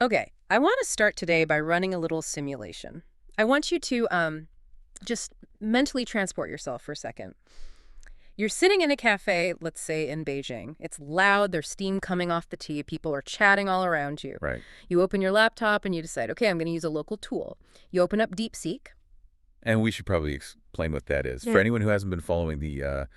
Okay, I want to start today by running a little simulation. I want you to just mentally transport yourself for a second. You're sitting in a cafe, let's say in Beijing. It's loud, there's steam coming off the tea, people are chatting all around you. Right. You open your laptop and you decide, okay, I'm going to use a local tool. You open up DeepSeek. And we should probably explain what that is. Yeah. For anyone who hasn't been following the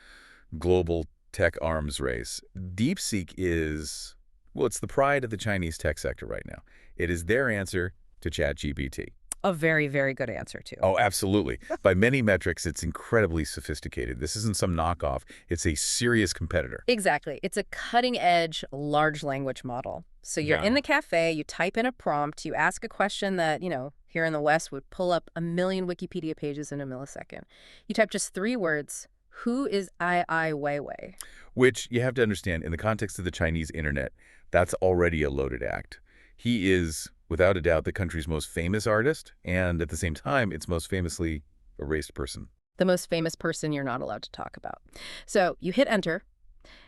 global tech arms race, DeepSeek is, well, it's the pride of the Chinese tech sector right now. It is their answer to ChatGPT. A very, very good answer, too. Oh, absolutely. By many metrics, it's incredibly sophisticated. This isn't some knockoff. It's a serious competitor. Exactly. It's a cutting-edge large language model. So you're in the cafe, you type in a prompt, you ask a question that, here in the West would pull up 1 million Wikipedia pages in a millisecond. You type just 3 words. Who is Ai Weiwei? Which, you have to understand, in the context of the Chinese internet, that's already a loaded act. He is, without a doubt, the country's most famous artist, and at the same time, its most famously erased person. The most famous person you're not allowed to talk about. So you hit enter.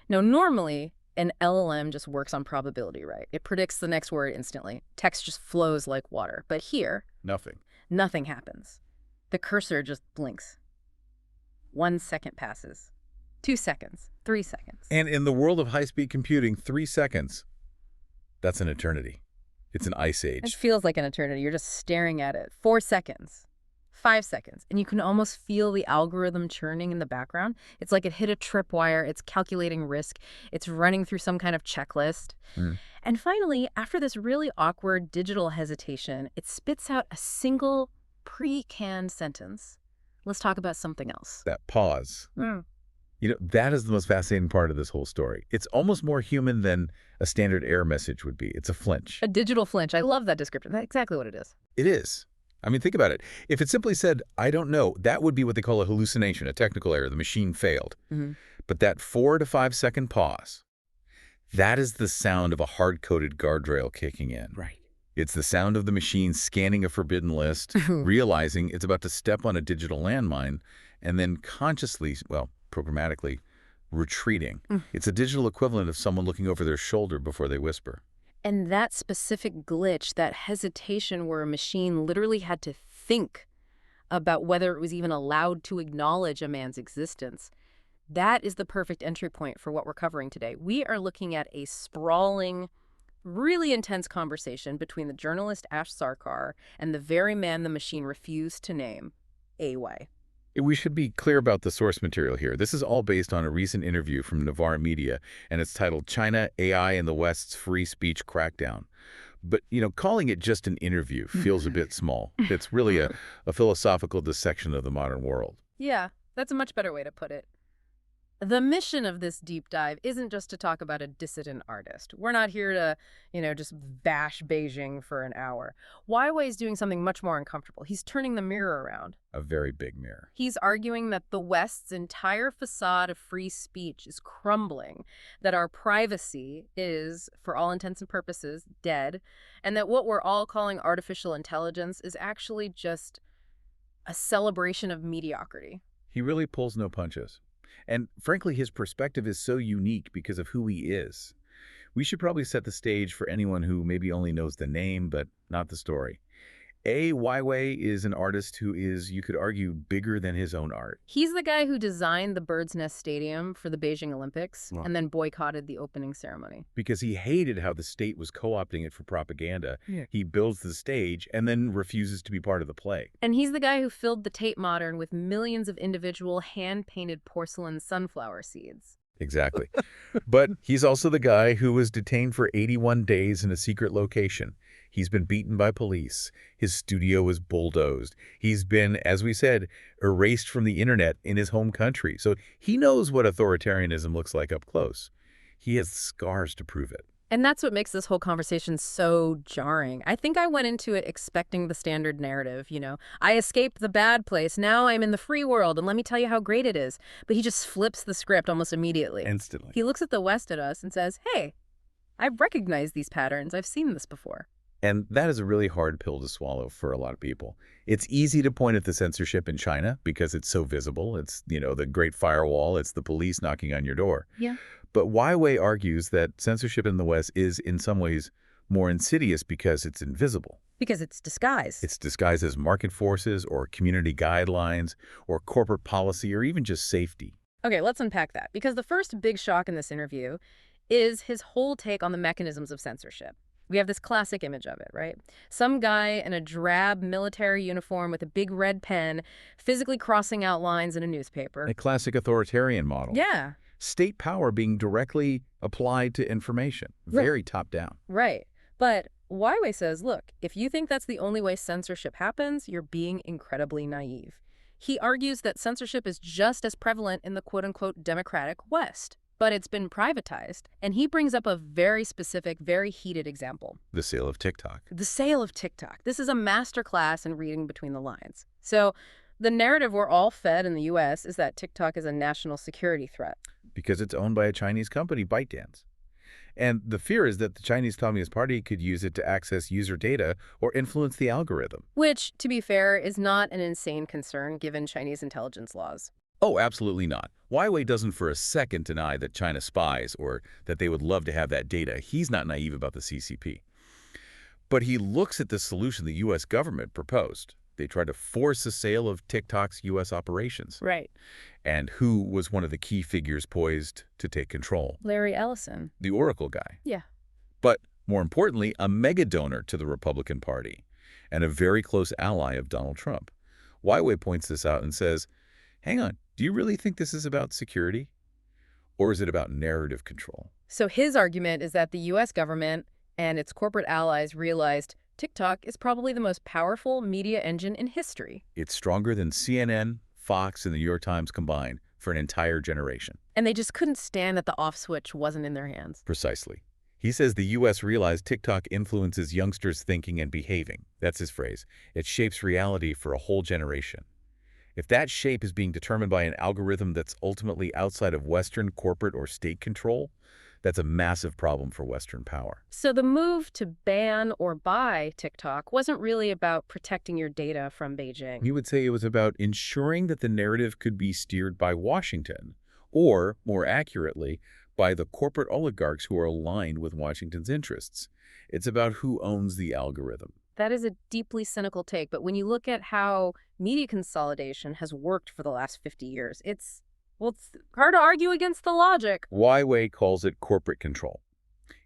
Now, normally, an LLM just works on probability, right? It predicts the next word instantly. Text just flows like water. But here, nothing happens. The cursor just blinks. 1 second passes. 2 seconds. 3 seconds. And in the world of high-speed computing, 3 seconds, that's an eternity. It's an ice age. It feels like an eternity. You're just staring at it. 4 seconds. 5 seconds. And you can almost feel the algorithm churning in the background. It's like it hit a tripwire. It's calculating risk. It's running through some kind of checklist. And finally, after this really awkward digital hesitation, it spits out a single pre-canned sentence. Let's talk about something else. That pause. That is the most fascinating part of this whole story. It's almost more human than a standard error message would be. It's a flinch. A digital flinch. I love that description. That's exactly what it is. It is. I mean, think about it. If it simply said, I don't know, that would be what they call a hallucination, a technical error. The machine failed. But that 4 to 5 second pause, that is the sound of a hard-coded guardrail kicking in. Right. It's the sound of the machine scanning a forbidden list, realizing it's about to step on a digital landmine, and then consciously, well, programmatically, retreating. It's a digital equivalent of someone looking over their shoulder before they whisper. And that specific glitch, that hesitation where a machine literally had to think about whether it was even allowed to acknowledge a man's existence, that is the perfect entry point for what we're covering today. We are looking at a sprawling, really intense conversation between the journalist Ash Sarkar and the very man the machine refused to name, Ai Weiwei. We should be clear about the source material here. This is all based on a recent interview from Navarre Media, and it's titled China, AI, and the West's Free Speech Crackdown. But, calling it just an interview feels a bit small. It's really a philosophical dissection of the modern world. Yeah, that's a much better way to put it. The mission of this deep dive isn't just to talk about a dissident artist. We're not here to, just bash Beijing for an hour. Weiwei is doing something much more uncomfortable. He's turning the mirror around. A very big mirror. He's arguing that the West's entire facade of free speech is crumbling, that our privacy is, for all intents and purposes, dead, and that what we're all calling artificial intelligence is actually just a celebration of mediocrity. He really pulls no punches. And frankly, his perspective is so unique because of who he is. We should probably set the stage for anyone who maybe only knows the name, but not the story. Ai Weiwei is an artist who is, you could argue, bigger than his own art. He's the guy who designed the Bird's Nest Stadium for the Beijing Olympics and then boycotted the opening ceremony. Because he hated how the state was co-opting it for propaganda. Yeah. He builds the stage and then refuses to be part of the play. And he's the guy who filled the Tate Modern with millions of individual hand-painted porcelain sunflower seeds. Exactly. But he's also the guy who was detained for 81 days in a secret location. He's been beaten by police. His studio was bulldozed. He's been, as we said, erased from the internet in his home country. So he knows what authoritarianism looks like up close. He has scars to prove it. And that's what makes this whole conversation so jarring. I think I went into it expecting the standard narrative, I escaped the bad place, now I'm in the free world, and let me tell you how great it is. But he just flips the script almost immediately. Instantly. He looks at the West at us and says, hey, I recognize these patterns. I've seen this before. And that is a really hard pill to swallow for a lot of people. It's easy to point at the censorship in China because it's so visible. It's, the Great Firewall. It's the police knocking on your door. Yeah. But Weiwei argues that censorship in the West is, in some ways, More insidious because it's invisible. Because it's disguised. It's disguised as market forces or community guidelines or corporate policy or even just safety. Okay, let's unpack that, because the first big shock in this interview is his whole take on the mechanisms of censorship. We have this classic image of it, right? Some guy in a drab military uniform with a big red pen physically crossing out lines in a newspaper. A classic authoritarian model. Yeah. State power being directly applied to information. Very top-down. Right. But Weiwei says, look, if you think that's the only way censorship happens, you're being incredibly naive. He argues that censorship is just as prevalent in the quote-unquote democratic West, but it's been privatized. And he brings up a very specific, very heated example. The sale of TikTok. The sale of TikTok. This is a masterclass in reading between the lines. So the narrative we're all fed in the U.S. is that TikTok is a national security threat. Because it's owned by a Chinese company, ByteDance. And the fear is that the Chinese Communist Party could use it to access user data or influence the algorithm. Which, to be fair, is not an insane concern given Chinese intelligence laws. Oh, absolutely not. Weiwei doesn't for a second deny that China spies or that they would love to have that data. He's not naive about the CCP. But he looks at the solution the U.S. government proposed. They tried to force a sale of TikTok's U.S. operations. Right. And who was one of the key figures poised to take control? Larry Ellison. The Oracle guy. Yeah. But more importantly, a mega donor to the Republican Party and a very close ally of Donald Trump. Weiwei points this out and says, hang on, do you really think this is about security? Or is it about narrative control? So his argument is that the U.S. government and its corporate allies realized TikTok is probably the most powerful media engine in history. It's stronger than CNN, Fox, and the New York Times combined for an entire generation. And they just couldn't stand that the off switch wasn't in their hands. Precisely. He says the U.S. realized TikTok influences youngsters' thinking and behaving. That's his phrase. It shapes reality for a whole generation. If that shape is being determined by an algorithm that's ultimately outside of Western corporate or state control, that's a massive problem for Western power. So the move to ban or buy TikTok wasn't really about protecting your data from Beijing. He would say it was about ensuring that the narrative could be steered by Washington, or, more accurately, by the corporate oligarchs who are aligned with Washington's interests. It's about who owns the algorithm. That is a deeply cynical take, but when you look at how media consolidation has worked for the last 50 years, it's hard to argue against the logic. Weiwei calls it corporate control.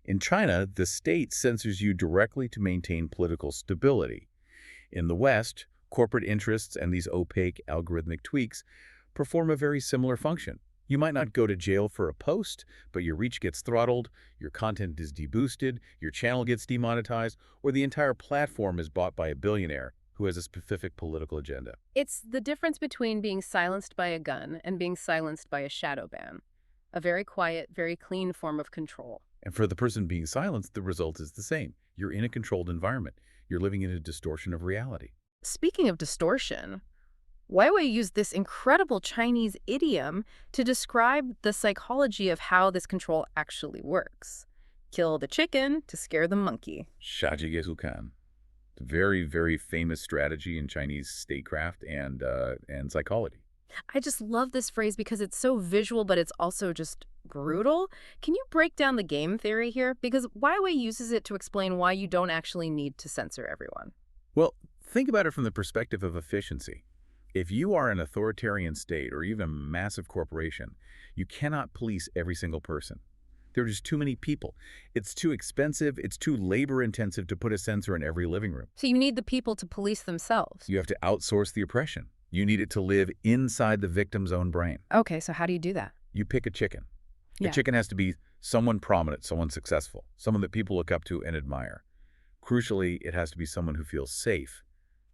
In China, the state censors you directly to maintain political stability. In the West, corporate interests and these opaque algorithmic tweaks perform a very similar function. You might not go to jail for a post, but your reach gets throttled, your content is deboosted, your channel gets demonetized, or the entire platform is bought by a billionaire who has a specific political agenda. It's the difference between being silenced by a gun and being silenced by a shadow ban. A very quiet, very clean form of control. And for the person being silenced, the result is the same. You're in a controlled environment. You're living in a distortion of reality. Speaking of distortion, Weiwei used this incredible Chinese idiom to describe the psychology of how this control actually works. Kill the chicken to scare the monkey. 杀鸡给鼠看. Very, very famous strategy in Chinese statecraft and psychology. I just love this phrase because it's so visual, but it's also just brutal. Can you break down the game theory here? Because Weiwei uses it to explain why you don't actually need to censor everyone. Well, think about it from the perspective of efficiency. If you are an authoritarian state or even a massive corporation, you cannot police every single person. There are just too many people. It's too expensive, it's too labor-intensive to put a censor in every living room. So you need the people to police themselves. You have to outsource the oppression. You need it to live inside the victim's own brain. Okay, so how do you do that? You pick a chicken. Yeah. A chicken has to be someone prominent, someone successful, someone that people look up to and admire. Crucially, it has to be someone who feels safe,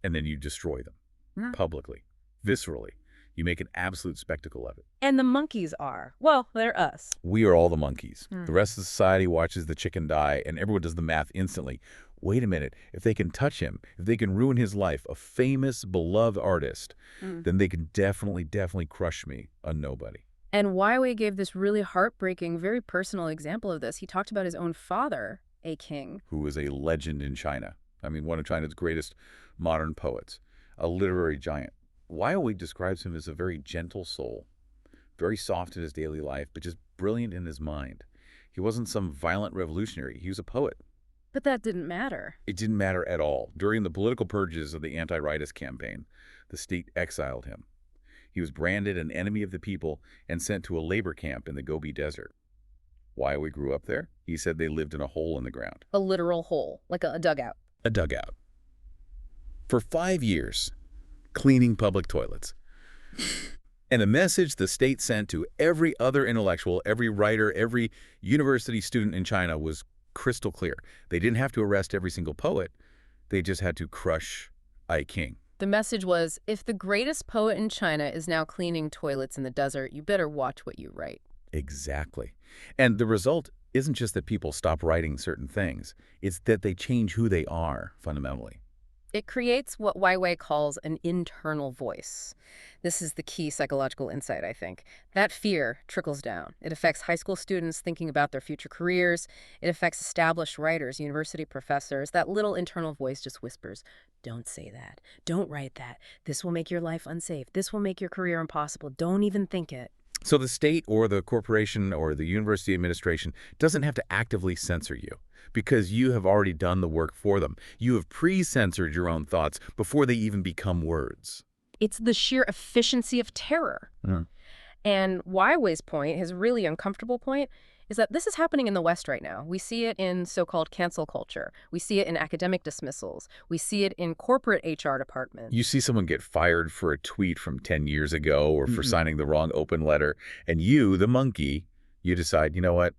and then you destroy them publicly, viscerally. You make an absolute spectacle of it. And the monkeys are, well, they're us. We are all the monkeys. The rest of society watches the chicken die, and everyone does the math instantly. Wait a minute. If they can touch him, if they can ruin his life, a famous, beloved artist, then they can definitely crush me, a nobody. And Weiwei gave this really heartbreaking, very personal example of this. He talked about his own father, a king. Who is a legend in China. I mean, one of China's greatest modern poets, a literary giant. Weiwei describes him as a very gentle soul, very soft in his daily life, but just brilliant in his mind. He wasn't some violent revolutionary. He was a poet. But that didn't matter. It didn't matter at all. During the political purges of the anti-rightist campaign, the state exiled him. He was branded an enemy of the people and sent to a labor camp in the Gobi Desert. Why we grew up there? He said they lived in a hole in the ground. A literal hole, like a dugout. A dugout. For 5 years, cleaning public toilets. And the message the state sent to every other intellectual, every writer, every university student in China was crystal clear. They didn't have to arrest every single poet. They just had to crush Ai King. The message was, if the greatest poet in China is now cleaning toilets in the desert, you better watch what you write. Exactly. And the result isn't just that people stop writing certain things. It's that they change who they are, fundamentally. It creates what Weiwei calls an internal voice. This is the key psychological insight, I think. That fear trickles down. It affects high school students thinking about their future careers. It affects established writers, university professors. That little internal voice just whispers, don't say that. Don't write that. This will make your life unsafe. This will make your career impossible. Don't even think it. So the state or the corporation or the university administration doesn't have to actively censor you because you have already done the work for them. You have pre-censored your own thoughts before they even become words. It's the sheer efficiency of terror. And Weiwei's point, his really uncomfortable point, is that this is happening in the West right now. We see it in so-called cancel culture. We see it in academic dismissals. We see it in corporate HR departments. You see someone get fired for a tweet from 10 years ago or for signing the wrong open letter, and you, the monkey, you decide, you know what,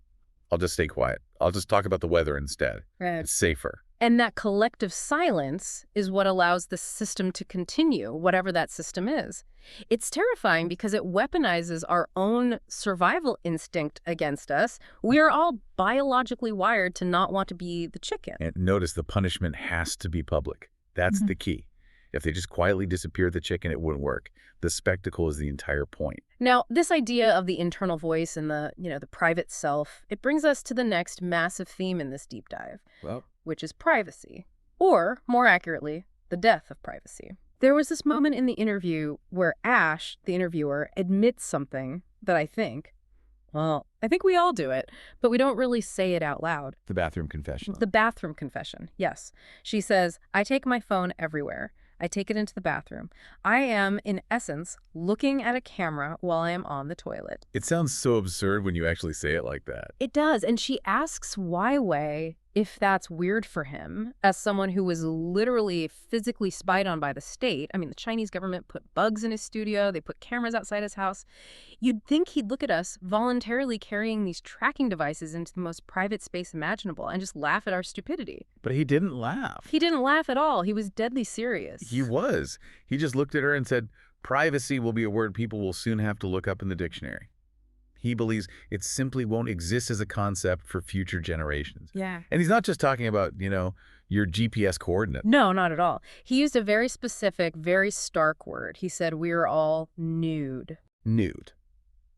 I'll just stay quiet. I'll just talk about the weather instead. Right. It's safer. And that collective silence is what allows the system to continue, whatever that system is. It's terrifying because it weaponizes our own survival instinct against us. We are all biologically wired to not want to be the chicken. And notice the punishment has to be public. That's the key. If they just quietly disappear the chicken, it wouldn't work. The spectacle is the entire point. Now, this idea of the internal voice and the private self, it brings us to the next massive theme in this deep dive, which is privacy, or more accurately, the death of privacy. There was this moment in the interview where Ash, the interviewer, admits something that I think we all do it, but we don't really say it out loud. The bathroom confession. The bathroom confession, yes. She says, I take my phone everywhere. I take it into the bathroom. I am, in essence, looking at a camera while I am on the toilet. It sounds so absurd when you actually say it like that. It does. And she asks Weiwei if that's weird for him, as someone who was literally physically spied on by the state. I mean, the Chinese government put bugs in his studio. They put cameras outside his house. You'd think he'd look at us voluntarily carrying these tracking devices into the most private space imaginable and just laugh at our stupidity. But he didn't laugh. He didn't laugh at all. He was deadly serious. He was. He just looked at her and said, privacy will be a word people will soon have to look up in the dictionary. He believes it simply won't exist as a concept for future generations. Yeah. And he's not just talking about, your GPS coordinate. No, not at all. He used a very specific, very stark word. He said, we're all nude. Nude.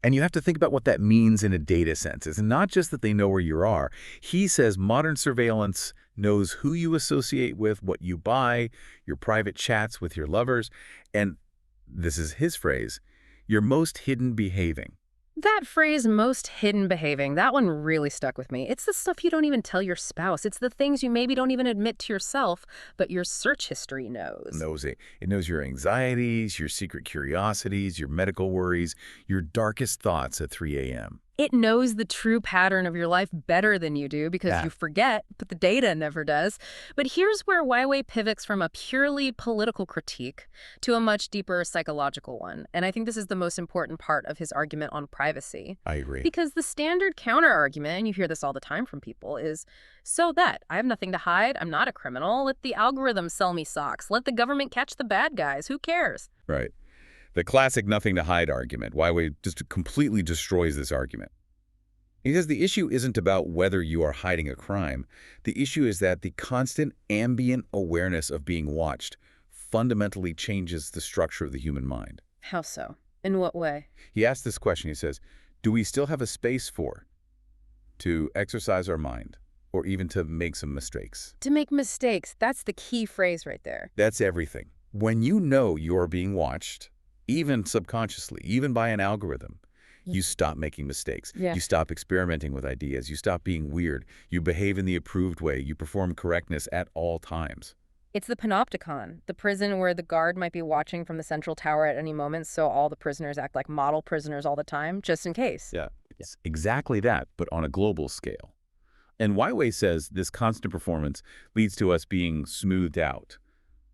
And you have to think about what that means in a data sense. It's not just that they know where you are. He says modern surveillance knows who you associate with, what you buy, your private chats with your lovers, and this is his phrase, your most hidden behaving. That phrase, most hidden behaving, that one really stuck with me. It's the stuff you don't even tell your spouse. It's the things you maybe don't even admit to yourself, but your search history knows. Knows it. It knows your anxieties, your secret curiosities, your medical worries, your darkest thoughts at 3 a.m. It knows the true pattern of your life better than you do because you forget, but the data never does. But here's where Weiwei pivots from a purely political critique to a much deeper psychological one. And I think this is the most important part of his argument on privacy. I agree. Because the standard counter-argument, and you hear this all the time from people, is, so that, I have nothing to hide, I'm not a criminal, let the algorithm sell me socks, let the government catch the bad guys, who cares? Right. The classic nothing to hide argument. Weiwei just completely destroys this argument. He says the issue isn't about whether you are hiding a crime. The issue is that the constant ambient awareness of being watched fundamentally changes the structure of the human mind. How so? In what way? He asks this question. He says, do we still have a space to exercise our mind or even to make some mistakes? To make mistakes. That's the key phrase right there. That's everything. When you know you're being watched, even subconsciously, even by an algorithm, You stop making mistakes. Yeah. You stop experimenting with ideas. You stop being weird. You behave in the approved way. You perform correctness at all times. It's the panopticon, the prison where the guard might be watching from the central tower at any moment, so all the prisoners act like model prisoners all the time, just in case. Yeah. It's exactly that, but on a global scale. And Weiwei says this constant performance leads to us being smoothed out.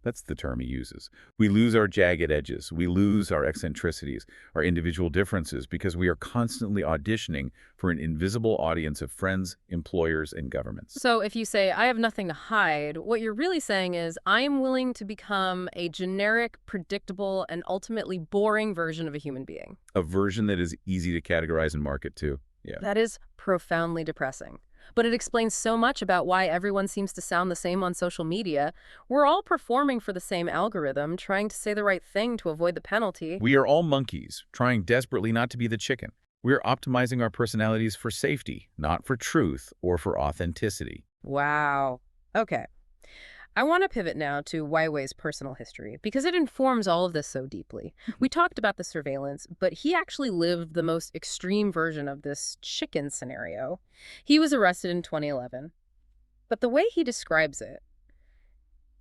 That's the term he uses. We lose our jagged edges. We lose our eccentricities, our individual differences, because we are constantly auditioning for an invisible audience of friends, employers, and governments. So if you say, I have nothing to hide, what you're really saying is, I am willing to become a generic, predictable, and ultimately boring version of a human being. A version that is easy to categorize and market to. Yeah. That is profoundly depressing. But it explains so much about why everyone seems to sound the same on social media. We're all performing for the same algorithm, trying to say the right thing to avoid the penalty. We are all monkeys, trying desperately not to be the chicken. We are optimizing our personalities for safety, not for truth or for authenticity. Wow. Okay. I want to pivot now to Weiwei's personal history, because it informs all of this so deeply. We talked about the surveillance, but he actually lived the most extreme version of this chicken scenario. He was arrested in 2011. But the way he describes it,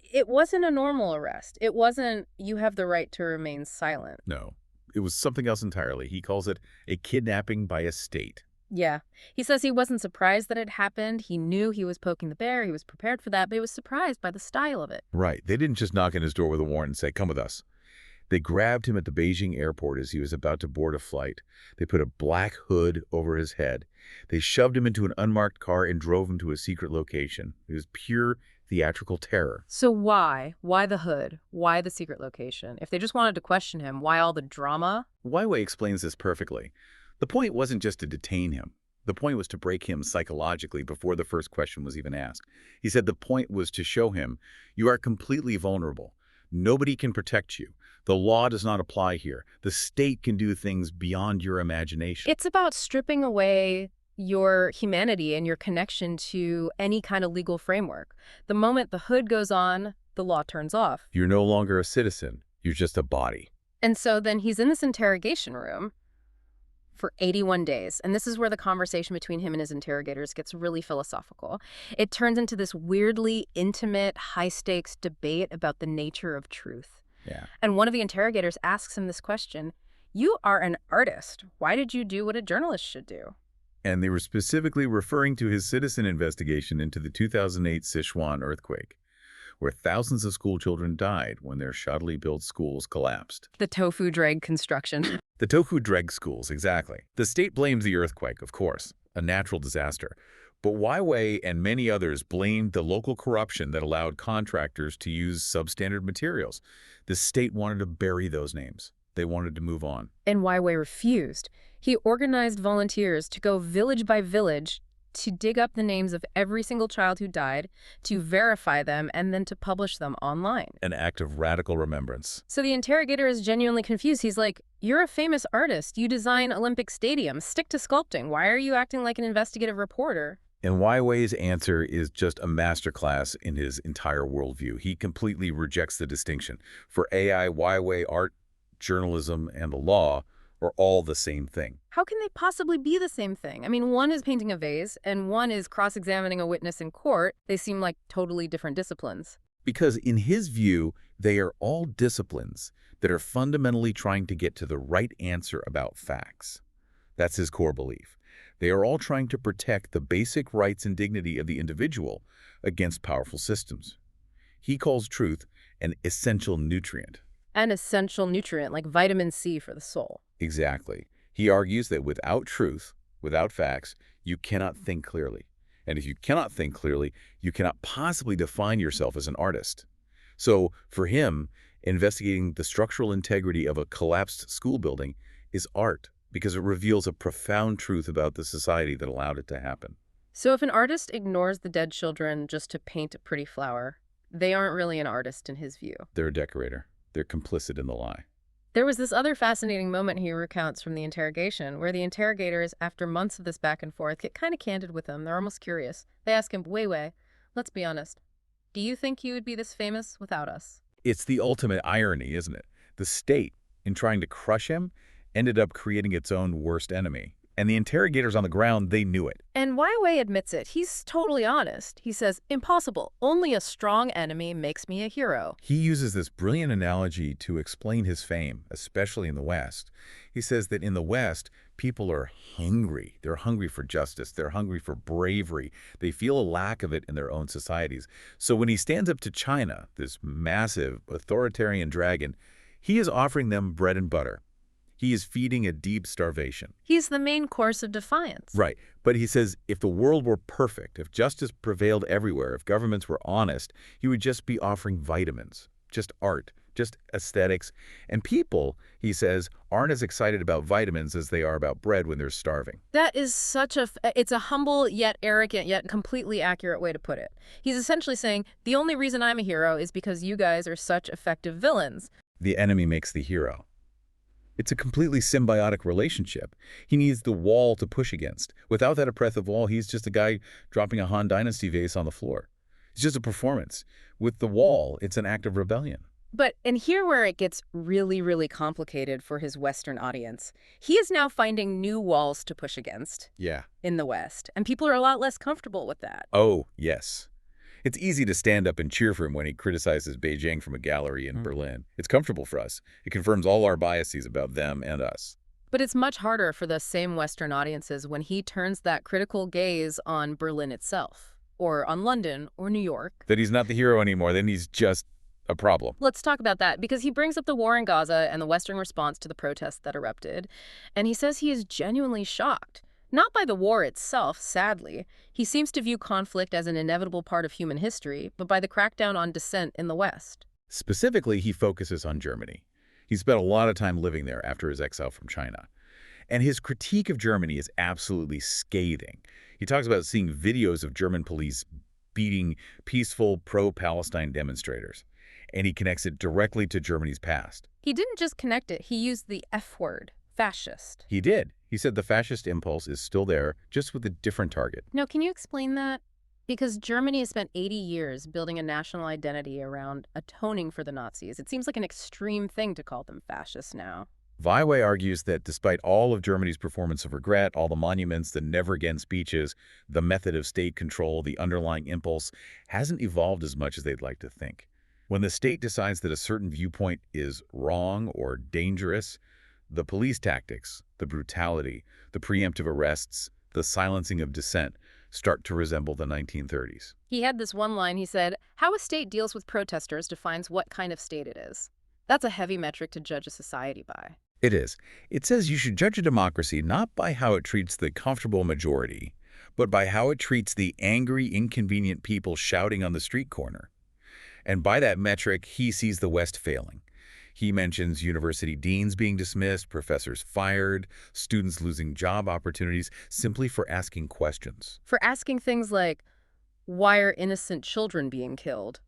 it wasn't a normal arrest. It wasn't, you have the right to remain silent. No, it was something else entirely. He calls it a kidnapping by a state. Yeah. He says he wasn't surprised that it happened. He knew he was poking the bear. He was prepared for that, but he was surprised by the style of it. Right. They didn't just knock on his door with a warrant and say, come with us. They grabbed him at the Beijing airport as he was about to board a flight. They put a black hood over his head. They shoved him into an unmarked car and drove him to a secret location. It was pure theatrical terror. So why? Why the hood? Why the secret location? If they just wanted to question him, why all the drama? Weiwei explains this perfectly. The point wasn't just to detain him. The point was to break him psychologically before the first question was even asked. He said the point was to show him, you are completely vulnerable. Nobody can protect you. The law does not apply here. The state can do things beyond your imagination. It's about stripping away your humanity and your connection to any kind of legal framework. The moment the hood goes on, the law turns off. You're no longer a citizen. You're just a body. And so then he's in this interrogation room for 81 days. And this is where the conversation between him and his interrogators gets really philosophical. It turns into this weirdly intimate, high-stakes debate about the nature of truth. Yeah. And one of the interrogators asks him this question, you are an artist. Why did you do what a journalist should do? And they were specifically referring to his citizen investigation into the 2008 Sichuan earthquake, where thousands of school children died when their shoddily built schools collapsed. The tofu drag construction. The tofu dreg schools, exactly. The state blames the earthquake, of course, a natural disaster. But Weiwei and many others blamed the local corruption that allowed contractors to use substandard materials. The state wanted to bury those names. They wanted to move on. And Weiwei refused. He organized volunteers to go village by village to dig up the names of every single child who died, to verify them, and then to publish them online. An act of radical remembrance. So the interrogator is genuinely confused. He's like, you're a famous artist. You design Olympic stadiums. Stick to sculpting. Why are you acting like an investigative reporter? And Weiwei's answer is just a masterclass in his entire worldview. He completely rejects the distinction. For Ai Weiwei, art, journalism, and the law are all the same thing. How can they possibly be the same thing? I mean, one is painting a vase, and one is cross-examining a witness in court. They seem like totally different disciplines. Because in his view, they are all disciplines that are fundamentally trying to get to the right answer about facts. That's his core belief. They are all trying to protect the basic rights and dignity of the individual against powerful systems. He calls truth an essential nutrient. An essential nutrient, like vitamin C for the soul. Exactly. He argues that without truth, without facts, you cannot think clearly. And if you cannot think clearly, you cannot possibly define yourself as an artist. So for him, investigating the structural integrity of a collapsed school building is art because it reveals a profound truth about the society that allowed it to happen. So if an artist ignores the dead children just to paint a pretty flower, they aren't really an artist in his view. They're a decorator. They're complicit in the lie. There was this other fascinating moment he recounts from the interrogation, where the interrogators, after months of this back and forth, get kind of candid with him. They're almost curious. They ask him, Weiwei, let's be honest. Do you think you would be this famous without us? It's the ultimate irony, isn't it? The state, in trying to crush him ended up creating its own worst enemy. And the interrogators on the ground, they knew it. And Weiwei admits it. He's totally honest. He says, impossible. Only a strong enemy makes me a hero. He uses this brilliant analogy to explain his fame, especially in the West. He says that in the West, people are hungry. They're hungry for justice. They're hungry for bravery. They feel a lack of it in their own societies. So when he stands up to China, this massive authoritarian dragon, he is offering them bread and butter. He is feeding a deep starvation. He's the main course of defiance. Right. But he says if the world were perfect, if justice prevailed everywhere, if governments were honest, he would just be offering vitamins, just art, just aesthetics. And people, he says, aren't as excited about vitamins as they are about bread when they're starving. That is it's a humble yet arrogant yet completely accurate way to put it. He's essentially saying, the only reason I'm a hero is because you guys are such effective villains. The enemy makes the hero. It's a completely symbiotic relationship. He needs the wall to push against. Without that oppressive wall, he's just a guy dropping a Han Dynasty vase on the floor. It's just a performance. With the wall, it's an act of rebellion. And here where it gets really, really complicated for his Western audience. He is now finding new walls to push against in the West, and people are a lot less comfortable with that. Oh, yes. It's easy to stand up and cheer for him when he criticizes Beijing from a gallery in Berlin. It's comfortable for us. It confirms all our biases about them and us. But it's much harder for the same Western audiences when he turns that critical gaze on Berlin itself, or on London, or New York. That he's not the hero anymore, then he's just a problem. Let's talk about that, because he brings up the war in Gaza and the Western response to the protests that erupted, and he says he is genuinely shocked. Not by the war itself, sadly. He seems to view conflict as an inevitable part of human history, but by the crackdown on dissent in the West. Specifically, he focuses on Germany. He spent a lot of time living there after his exile from China. And his critique of Germany is absolutely scathing. He talks about seeing videos of German police beating peaceful pro-Palestine demonstrators. And he connects it directly to Germany's past. He didn't just connect it, he used the F word, fascist. He did. He said the fascist impulse is still there, just with a different target. Now, can you explain that? Because Germany has spent 80 years building a national identity around atoning for the Nazis. It seems like an extreme thing to call them fascists now. Weiwei argues that despite all of Germany's performance of regret, all the monuments, the never-again speeches, the method of state control, the underlying impulse hasn't evolved as much as they'd like to think. When the state decides that a certain viewpoint is wrong or dangerous, the police tactics, the brutality, the preemptive arrests, the silencing of dissent start to resemble the 1930s. He had this one line, he said, how a state deals with protesters defines what kind of state it is. That's a heavy metric to judge a society by. It is. It says you should judge a democracy not by how it treats the comfortable majority, but by how it treats the angry, inconvenient people shouting on the street corner. And by that metric, he sees the West failing. He mentions university deans being dismissed, professors fired, students losing job opportunities simply for asking questions. For asking things like, why are innocent children being killed?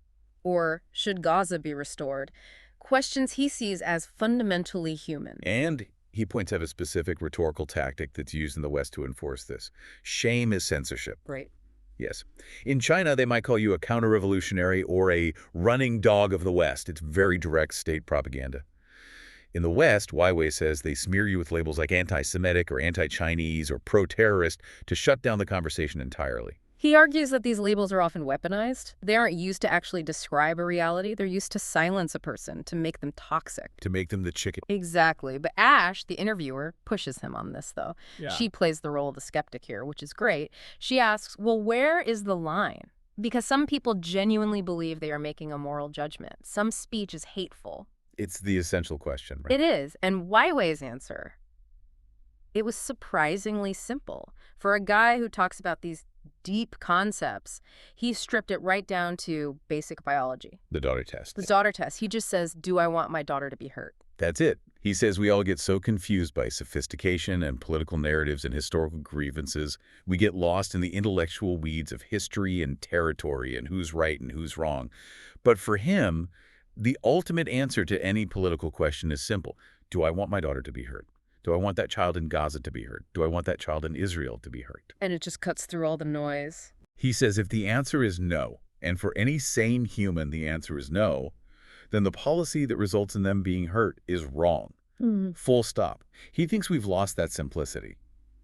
Or should Gaza be restored? Questions he sees as fundamentally human. And he points out a specific rhetorical tactic that's used in the West to enforce this. Shame is censorship. Right. Yes. In China, they might call you a counter-revolutionary or a running dog of the West. It's very direct state propaganda. In the West, Weiwei says they smear you with labels like anti-Semitic or anti-Chinese or pro-terrorist to shut down the conversation entirely. He argues that these labels are often weaponized. They aren't used to actually describe a reality. They're used to silence a person, to make them toxic. To make them the chicken. Exactly. But Ash, the interviewer, pushes him on this, though. Yeah. She plays the role of the skeptic here, which is great. She asks, well, where is the line? Because some people genuinely believe they are making a moral judgment. Some speech is hateful. It's the essential question, right? It is. And Weiwei's answer, it was surprisingly simple. For a guy who talks about these deep concepts, he stripped it right down to basic biology. The daughter test. The daughter test. He just says, do I want my daughter to be hurt? That's it. He says we all get so confused by sophistication and political narratives and historical grievances. We get lost in the intellectual weeds of history and territory and who's right and who's wrong. But for him, the ultimate answer to any political question is simple. Do I want my daughter to be hurt? Do I want that child in Gaza to be hurt? Do I want that child in Israel to be hurt? And it just cuts through all the noise. He says if the answer is no, and for any sane human the answer is no, then the policy that results in them being hurt is wrong. Full stop. He thinks we've lost that simplicity.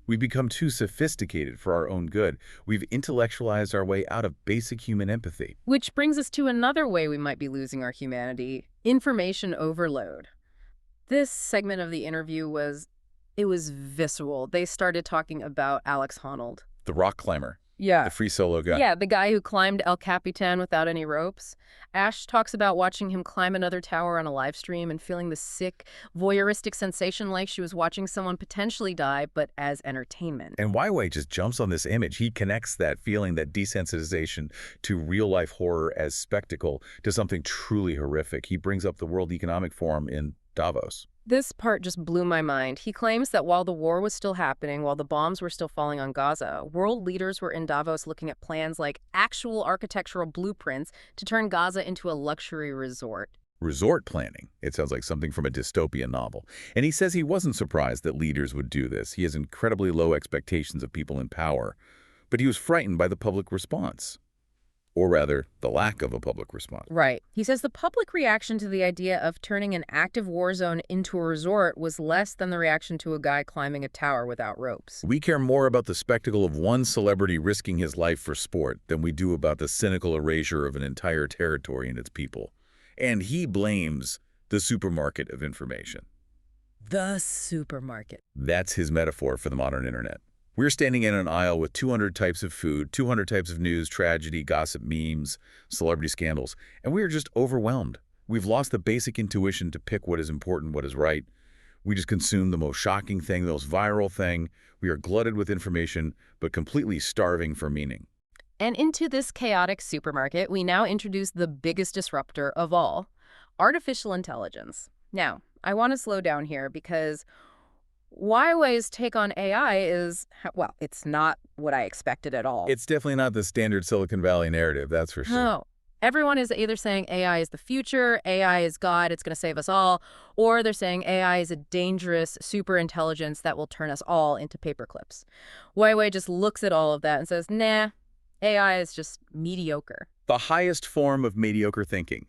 We've become too sophisticated for our own good. We've intellectualized our way out of basic human empathy. Which brings us to another way we might be losing our humanity: information overload. This segment of the interview it was visceral. They started talking about Alex Honnold. The rock climber, Yeah. the free solo guy. Yeah, the guy who climbed El Capitan without any ropes. Ash talks about watching him climb another tower on a live stream and feeling the sick, voyeuristic sensation like she was watching someone potentially die, but as entertainment. And Ai Weiwei just jumps on this image. He connects that feeling, that desensitization, to real-life horror as spectacle, to something truly horrific. He brings up the World Economic Forum in Davos. This part just blew my mind. He claims that while the war was still happening, while the bombs were still falling on Gaza, world leaders were in Davos looking at plans like actual architectural blueprints to turn Gaza into a luxury resort. Resort planning. It sounds like something from a dystopian novel. And he says he wasn't surprised that leaders would do this. He has incredibly low expectations of people in power. But he was frightened by the public response. Or rather, the lack of a public response. Right. He says the public reaction to the idea of turning an active war zone into a resort was less than the reaction to a guy climbing a tower without ropes. We care more about the spectacle of one celebrity risking his life for sport than we do about the cynical erasure of an entire territory and its people. And he blames the supermarket of information. The supermarket. That's his metaphor for the modern internet. We're standing in an aisle with 200 types of food, 200 types of news, tragedy, gossip, memes, celebrity scandals, and we are just overwhelmed. We've lost the basic intuition to pick what is important, what is right. We just consume the most shocking thing, the most viral thing. We are glutted with information, but completely starving for meaning. And into this chaotic supermarket, we now introduce the biggest disruptor of all: artificial intelligence. Now, I want to slow down here because Weiwei's take on AI is, well, it's not what I expected at all. It's definitely not the standard Silicon Valley narrative, that's for sure. No. Everyone is either saying AI is the future, AI is God, it's going to save us all, or they're saying AI is a dangerous super intelligence that will turn us all into paperclips. Weiwei just looks at all of that and says, nah, AI is just mediocre. The highest form of mediocre thinking.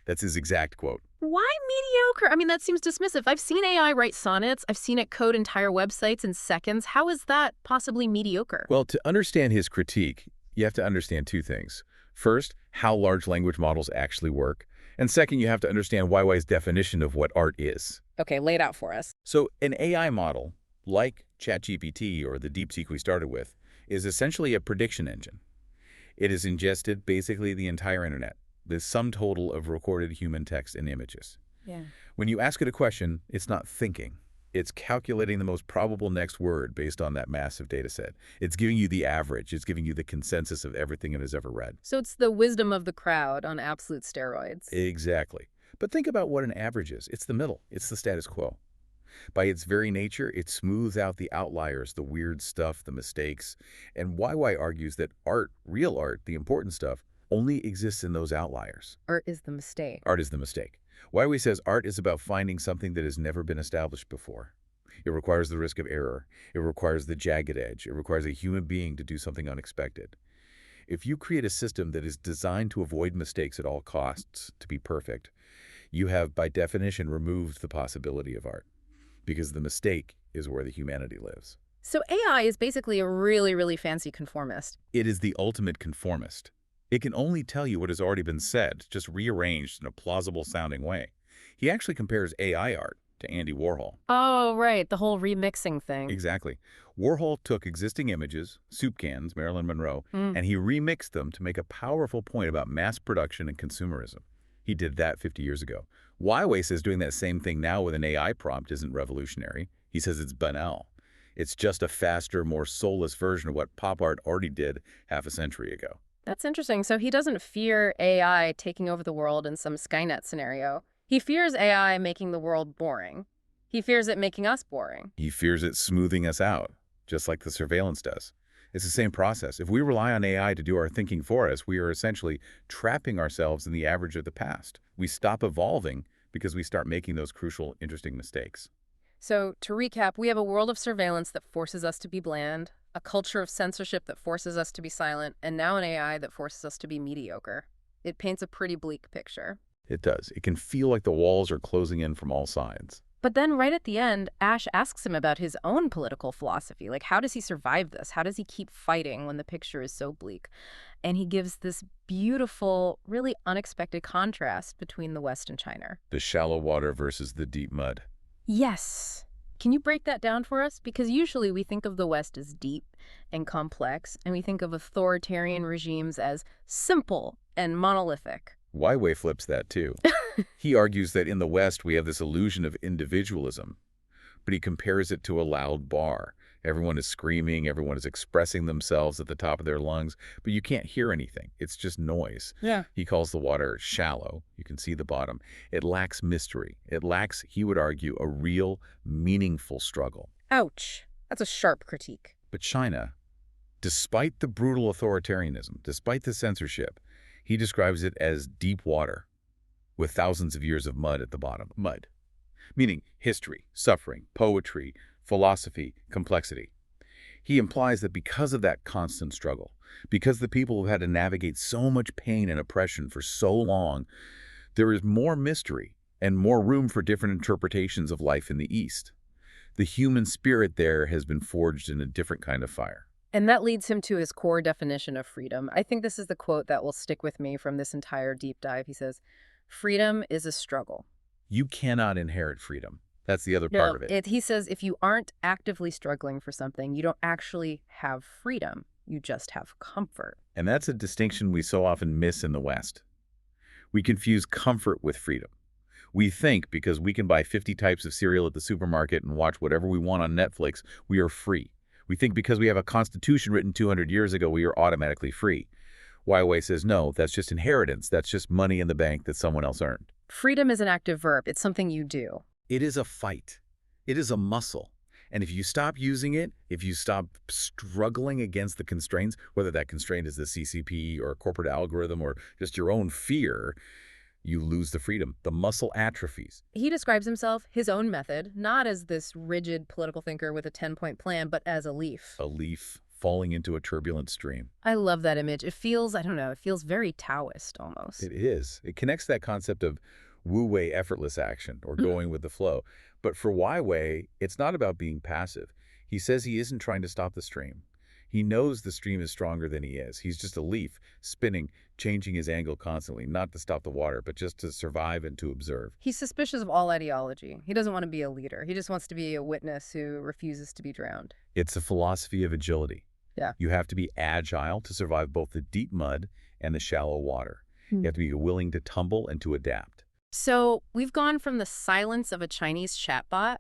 That's his exact quote. Why mediocre? I mean, that seems dismissive. I've seen AI write sonnets. I've seen it code entire websites in seconds. How is that possibly mediocre? Well, to understand his critique, you have to understand two things. First, how large language models actually work. And second, you have to understand Weiwei's definition of what art is. Okay, lay it out for us. So an AI model, like ChatGPT or the DeepSeek we started with, is essentially a prediction engine. It has ingested basically the entire internet, the sum total of recorded human text and images. Yeah. When you ask it a question, it's not thinking. It's calculating the most probable next word based on that massive data set. It's giving you the average. It's giving you the consensus of everything it has ever read. So it's the wisdom of the crowd on absolute steroids. Exactly. But think about what an average is. It's the middle. It's the status quo. By its very nature, it smooths out the outliers, the weird stuff, the mistakes. And Weiwei argues that art, real art, the important stuff, only exists in those outliers. Art is the mistake. Art is the mistake. Weiwei says art is about finding something that has never been established before. It requires the risk of error. It requires the jagged edge. It requires a human being to do something unexpected. If you create a system that is designed to avoid mistakes at all costs, to be perfect, you have, by definition, removed the possibility of art. Because the mistake is where the humanity lives. So AI is basically a really, really fancy conformist. It is the ultimate conformist. It can only tell you what has already been said, just rearranged in a plausible-sounding way. He actually compares AI art to Andy Warhol. Oh, right, the whole remixing thing. Exactly. Warhol took existing images, soup cans, Marilyn Monroe, and he remixed them to make a powerful point about mass production and consumerism. He did that 50 years ago. Weiwei says doing that same thing now with an AI prompt isn't revolutionary. He says it's banal. It's just a faster, more soulless version of what pop art already did half a century ago. That's interesting. So he doesn't fear AI taking over the world in some Skynet scenario. He fears AI making the world boring. He fears it making us boring. He fears it smoothing us out, just like the surveillance does. It's the same process. If we rely on AI to do our thinking for us, we are essentially trapping ourselves in the average of the past. We stop evolving because we start making those crucial, interesting mistakes. So to recap, we have a world of surveillance that forces us to be bland, a culture of censorship that forces us to be silent, and now an AI that forces us to be mediocre. It paints a pretty bleak picture. It does. It can feel like the walls are closing in from all sides. But then right at the end, Ash asks him about his own political philosophy. Like, how does he survive this? How does he keep fighting when the picture is so bleak? And he gives this beautiful, really unexpected contrast between the West and China. The shallow water versus the deep mud. Yes. Can you break that down for us? Because usually we think of the West as deep and complex, and we think of authoritarian regimes as simple and monolithic. Ai Weiwei flips that too. He argues that in the West we have this illusion of individualism, but he compares it to a loud bar. Everyone is screaming, everyone is expressing themselves at the top of their lungs, but you can't hear anything. It's just noise. Yeah. He calls the water shallow. You can see the bottom. It lacks mystery. It lacks, he would argue, a real, meaningful struggle. Ouch. That's a sharp critique. But China, despite the brutal authoritarianism, despite the censorship, he describes it as deep water with thousands of years of mud at the bottom. Mud, meaning history, suffering, poetry, philosophy, complexity. He implies that because of that constant struggle, because the people have had to navigate so much pain and oppression for so long, there is more mystery and more room for different interpretations of life in the East. The human spirit there has been forged in a different kind of fire. And that leads him to his core definition of freedom. I think this is the quote that will stick with me from this entire deep dive. He says, "Freedom is a struggle." You cannot inherit freedom. That's the other part of it. He says if you aren't actively struggling for something, you don't actually have freedom. You just have comfort. And that's a distinction we so often miss in the West. We confuse comfort with freedom. We think because we can buy 50 types of cereal at the supermarket and watch whatever we want on Netflix, we are free. We think because we have a constitution written 200 years ago, we are automatically free. Ai Weiwei says, no, that's just inheritance. That's just money in the bank that someone else earned. Freedom is an active verb. It's something you do. It is a fight. It is a muscle. And if you stop using it, if you stop struggling against the constraints, whether that constraint is the CCP or a corporate algorithm or just your own fear, you lose the freedom. The muscle atrophies. He describes himself, his own method, not as this rigid political thinker with a 10-point plan, but as a leaf. A leaf falling into a turbulent stream. I love that image. It feels, I don't know, it feels very Taoist almost. It is. It connects that concept of wu-wei effortless action or going with the flow. But for Ai Weiwei, it's not about being passive. He says he isn't trying to stop the stream. He knows the stream is stronger than he is. He's just a leaf, spinning, changing his angle constantly, not to stop the water, but just to survive and to observe. He's suspicious of all ideology. He doesn't want to be a leader. He just wants to be a witness who refuses to be drowned. It's a philosophy of agility. Yeah. You have to be agile to survive both the deep mud and the shallow water. You have to be willing to tumble and to adapt. So we've gone from the silence of a Chinese chatbot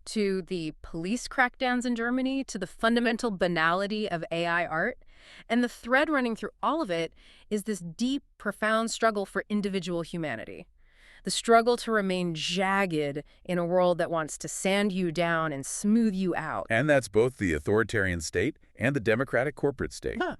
to the police crackdowns in Germany, to the fundamental banality of AI art. And the thread running through all of it is this deep, profound struggle for individual humanity. The struggle to remain jagged in a world that wants to sand you down and smooth you out. And that's both the authoritarian state and the democratic corporate state. Huh.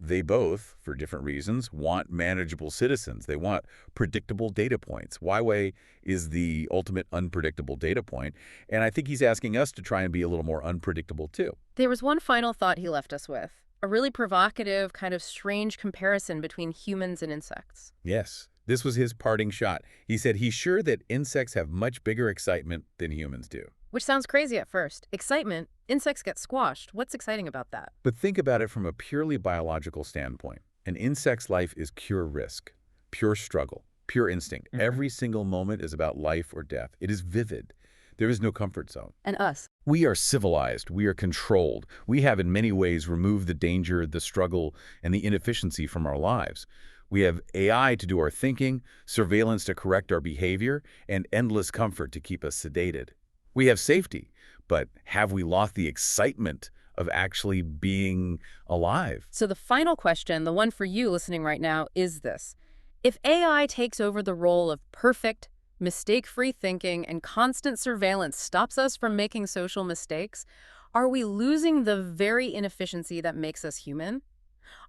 They both, for different reasons, want manageable citizens. They want predictable data points. Ai Weiwei is the ultimate unpredictable data point, and I think he's asking us to try and be a little more unpredictable too. There was one final thought he left us with, a really provocative, kind of strange comparison between humans and insects. Yes, this was his parting shot. He said he's sure that insects have much bigger excitement than humans do. Which sounds crazy at first. Excitement, insects get squashed. What's exciting about that? But think about it from a purely biological standpoint. An insect's life is pure risk, pure struggle, pure instinct. Every single moment is about life or death. It is vivid. There is no comfort zone. And us. We are civilized. We are controlled. We have in many ways removed the danger, the struggle, and the inefficiency from our lives. We have AI to do our thinking, surveillance to correct our behavior, and endless comfort to keep us sedated. We have safety, but have we lost the excitement of actually being alive? So the final question, the one for you listening right now, is this. If AI takes over the role of perfect, mistake-free thinking and constant surveillance stops us from making social mistakes, are we losing the very inefficiency that makes us human?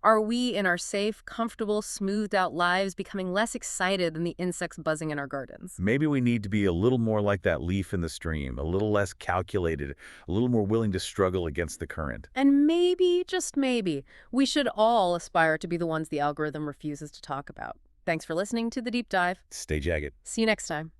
Are we, in our safe, comfortable, smoothed-out lives, becoming less excited than the insects buzzing in our gardens? Maybe we need to be a little more like that leaf in the stream, a little less calculated, a little more willing to struggle against the current. And maybe, just maybe, we should all aspire to be the ones the algorithm refuses to talk about. Thanks for listening to The Deep Dive. Stay jagged. See you next time.